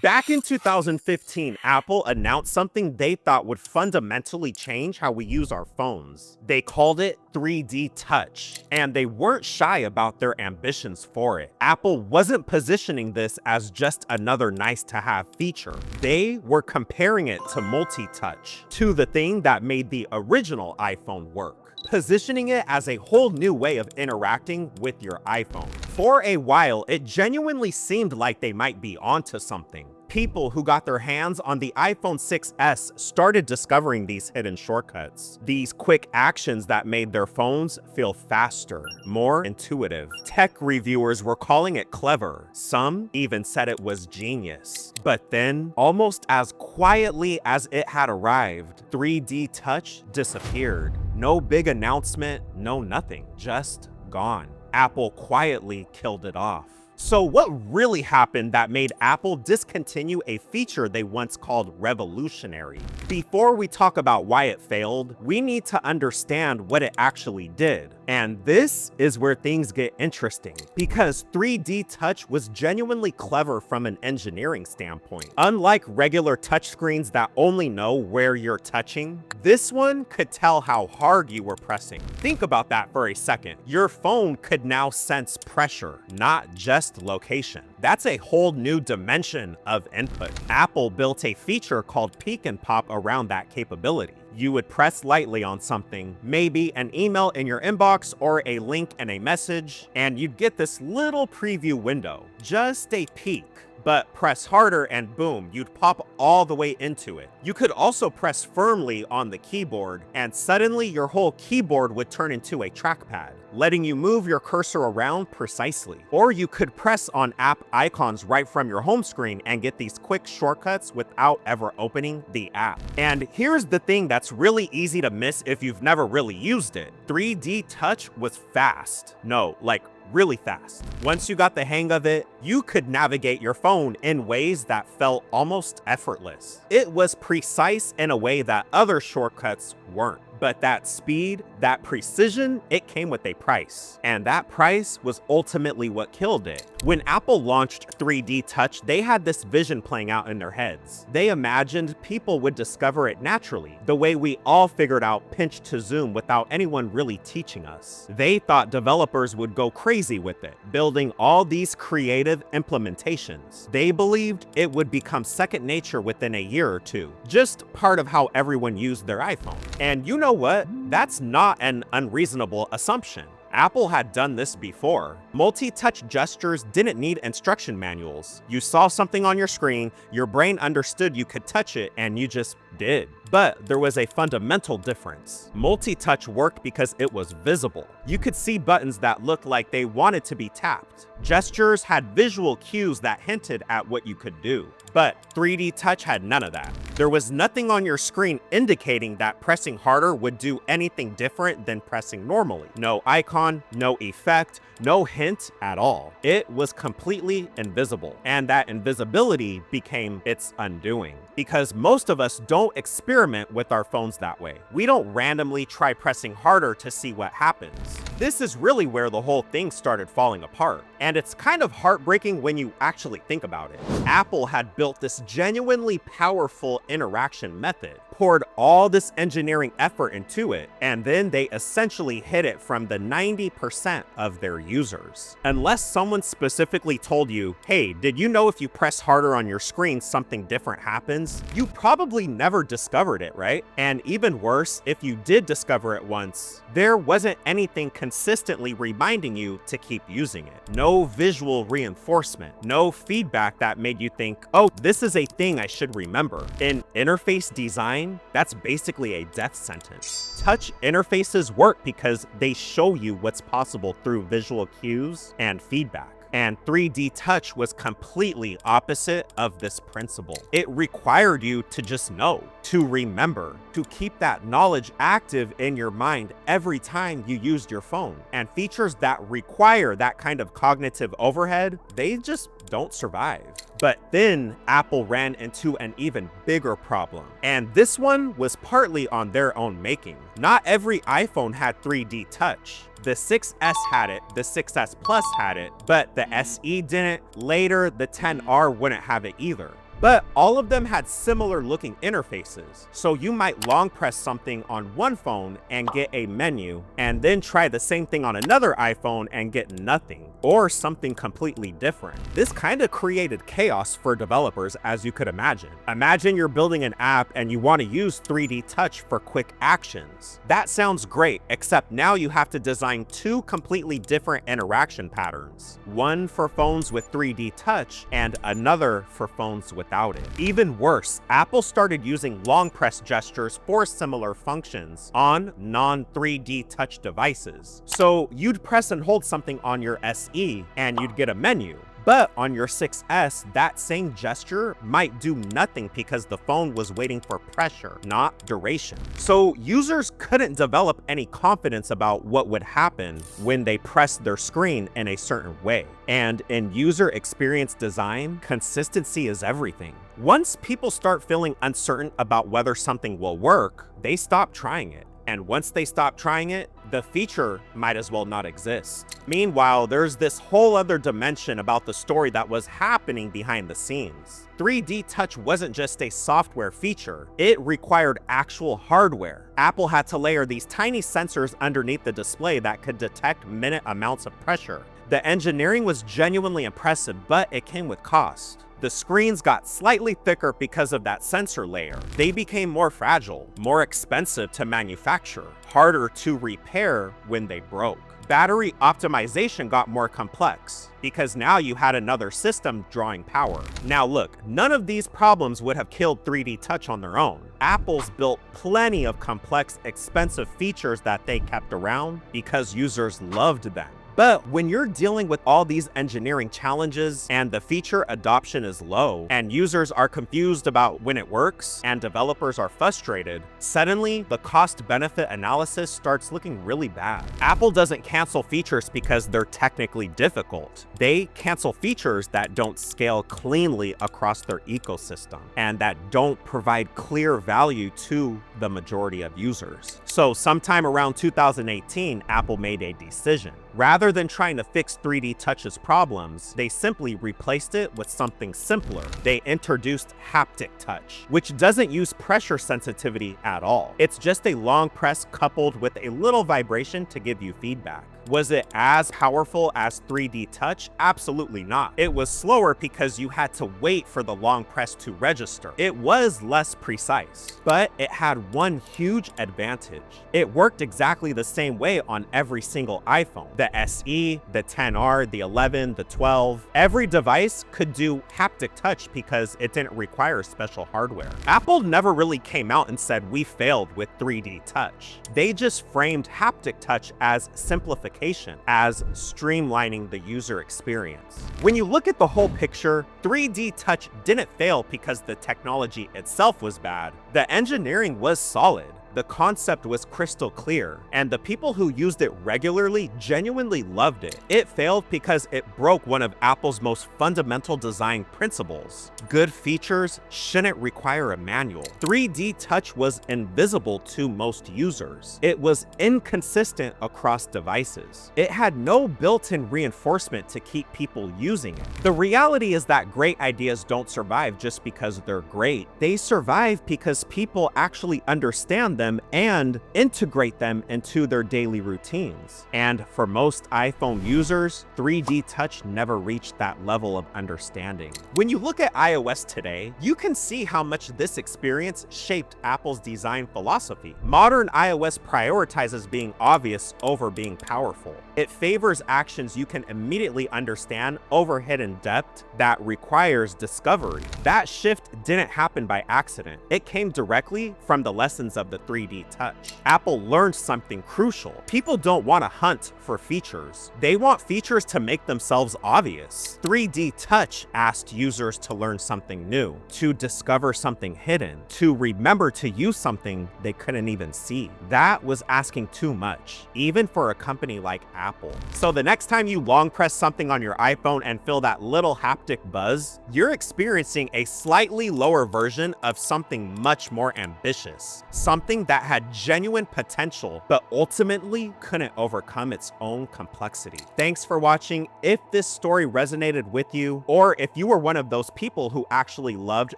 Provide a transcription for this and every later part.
Back in 2015, Apple announced something they thought would fundamentally change how we use our phones. They called it 3D Touch, and they weren't shy about their ambitions for it. Apple wasn't positioning this as just another nice-to-have feature. They were comparing it to multi-touch, to the thing that made the original iPhone work, positioning it as a whole new way of interacting with your iPhone. For a while, it genuinely seemed like they might be onto something. People who got their hands on the iPhone 6s started discovering these hidden shortcuts, these quick actions that made their phones feel faster, more intuitive. Tech reviewers were calling it clever. Some even said it was genius. But then, almost as quietly as it had arrived, 3D Touch disappeared. No big announcement, no nothing, just gone. Apple quietly killed it off. So what really happened that made Apple discontinue a feature they once called revolutionary? Before we talk about why it failed, we need to understand what it actually did. And this is where things get interesting, because 3D Touch was genuinely clever from an engineering standpoint. Unlike regular touchscreens that only know where you're touching, this one could tell how hard you were pressing. Think about that for a second. Your phone could now sense pressure, not just location. That's a whole new dimension of input. Apple built a feature called Peek and Pop around that capability. You would press lightly on something, maybe an email in your inbox or a link in a message, and you'd get this little preview window, just a peek. But press harder and boom, you'd pop all the way into it. You could also press firmly on the keyboard and suddenly your whole keyboard would turn into a trackpad, letting you move your cursor around precisely. Or you could press on app icons right from your home screen and get these quick shortcuts without ever opening the app. And here's the thing that's really easy to miss if you've never really used it. 3D Touch was fast. No, like really fast. Once you got the hang of it, you could navigate your phone in ways that felt almost effortless. It was precise in a way that other shortcuts weren't. But that speed, that precision, it came with a price. And that price was ultimately what killed it. When Apple launched 3D Touch, they had this vision playing out in their heads. They imagined people would discover it naturally, the way we all figured out pinch to zoom without anyone really teaching us. They thought developers would go crazy with it, building all these creative implementations. They believed it would become second nature within a year or two, just part of how everyone used their iPhone. And you know what? That's not an unreasonable assumption. Apple had done this before. Multi-touch gestures didn't need instruction manuals. You saw something on your screen, your brain understood you could touch it, and you just did. But there was a fundamental difference. Multi-touch worked because it was visible. You could see buttons that looked like they wanted to be tapped. Gestures had visual cues that hinted at what you could do. But 3D Touch had none of that. There was nothing on your screen indicating that pressing harder would do anything different than pressing normally. No icon, no effect, no hint at all. It was completely invisible. And that invisibility became its undoing. Because most of us don't experiment with our phones that way. We don't randomly try pressing harder to see what happens. This is really where the whole thing started falling apart. And it's kind of heartbreaking when you actually think about it. Apple had built this genuinely powerful interaction method, poured all this engineering effort into it, and then they essentially hid it from the 90% of their users. Unless someone specifically told you, hey, did you know if you press harder on your screen, something different happens? You probably never discovered it, right? And even worse, if you did discover it once, there wasn't anything consistently reminding you to keep using it. No visual reinforcement, no feedback that made you think, oh, this is a thing I should remember. In interface design, that's basically a death sentence. Touch interfaces work because they show you what's possible through visual cues and feedback. And 3D Touch was completely opposite of this principle. It required you to just know, to remember, to keep that knowledge active in your mind every time you used your phone. And features that require that kind of cognitive overhead, they just don't survive. But then Apple ran into an even bigger problem. And this one was partly on their own making. Not every iPhone had 3D Touch. The 6S had it, the 6S Plus had it, but the SE didn't. Later, the 10R wouldn't have it either. But all of them had similar looking interfaces, so you might long press something on one phone and get a menu, and then try the same thing on another iPhone and get nothing, or something completely different. This kind of created chaos for developers, as you could imagine. Imagine you're building an app and you want to use 3D Touch for quick actions. That sounds great, except now you have to design two completely different interaction patterns. One for phones with 3D Touch and another for phones without it. Even worse, Apple started using long press gestures for similar functions on non-3D Touch devices. So you'd press and hold something on your SE and you'd get a menu. But on your 6S, that same gesture might do nothing because the phone was waiting for pressure, not duration. So users couldn't develop any confidence about what would happen when they pressed their screen in a certain way. And in user experience design, consistency is everything. Once people start feeling uncertain about whether something will work, they stop trying it. And once they stop trying it, the feature might as well not exist. Meanwhile, there's this whole other dimension about the story that was happening behind the scenes. 3D Touch wasn't just a software feature, it required actual hardware. Apple had to layer these tiny sensors underneath the display that could detect minute amounts of pressure. The engineering was genuinely impressive, but it came with cost. The screens got slightly thicker because of that sensor layer. They became more fragile, more expensive to manufacture, harder to repair when they broke. Battery optimization got more complex because now you had another system drawing power. Now look, none of these problems would have killed 3D Touch on their own. Apple's built plenty of complex, expensive features that they kept around because users loved them. But when you're dealing with all these engineering challenges and the feature adoption is low and users are confused about when it works and developers are frustrated, suddenly the cost-benefit analysis starts looking really bad. Apple doesn't cancel features because they're technically difficult. They cancel features that don't scale cleanly across their ecosystem and that don't provide clear value to the majority of users. So sometime around 2018, Apple made a decision. Rather than trying to fix 3D Touch's problems, they simply replaced it with something simpler. They introduced Haptic Touch, which doesn't use pressure sensitivity at all. It's just a long press coupled with a little vibration to give you feedback. Was it as powerful as 3D Touch? Absolutely not. It was slower because you had to wait for the long press to register. It was less precise, but it had one huge advantage. It worked exactly the same way on every single iPhone. The SE, the XR, the 11, the 12. Every device could do Haptic Touch because it didn't require special hardware. Apple never really came out and said we failed with 3D Touch. They just framed Haptic Touch as simplification, as streamlining the user experience. When you look at the whole picture, 3D Touch didn't fail because the technology itself was bad. The engineering was solid. The concept was crystal clear, and the people who used it regularly genuinely loved it. It failed because it broke one of Apple's most fundamental design principles. Good features shouldn't require a manual. 3D Touch was invisible to most users. It was inconsistent across devices. It had no built-in reinforcement to keep people using it. The reality is that great ideas don't survive just because they're great. They survive because people actually understand them and integrate them into their daily routines. And for most iPhone users, 3D Touch never reached that level of understanding. When you look at iOS today, you can see how much this experience shaped Apple's design philosophy. Modern iOS prioritizes being obvious over being powerful. It favors actions you can immediately understand over hidden depth that requires discovery. That shift didn't happen by accident. It came directly from the lessons of the 3D Touch. Apple learned something crucial. People don't want to hunt for features. They want features to make themselves obvious. 3D Touch asked users to learn something new, to discover something hidden, to remember to use something they couldn't even see. That was asking too much, even for a company like Apple. So the next time you long press something on your iPhone and feel that little haptic buzz, you're experiencing a slightly lower version of something much much more ambitious, something that had genuine potential, but ultimately couldn't overcome its own complexity. Thanks for watching. If this story resonated with you, or if you were one of those people who actually loved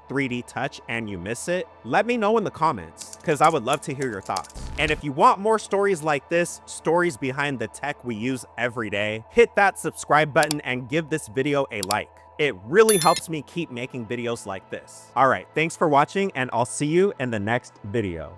3D Touch and you miss it, let me know in the comments, because I would love to hear your thoughts. And if you want more stories like this, stories behind the tech we use every day, hit that subscribe button and give this video a like. It really helps me keep making videos like this. All right, thanks for watching, and I'll see you in the next video.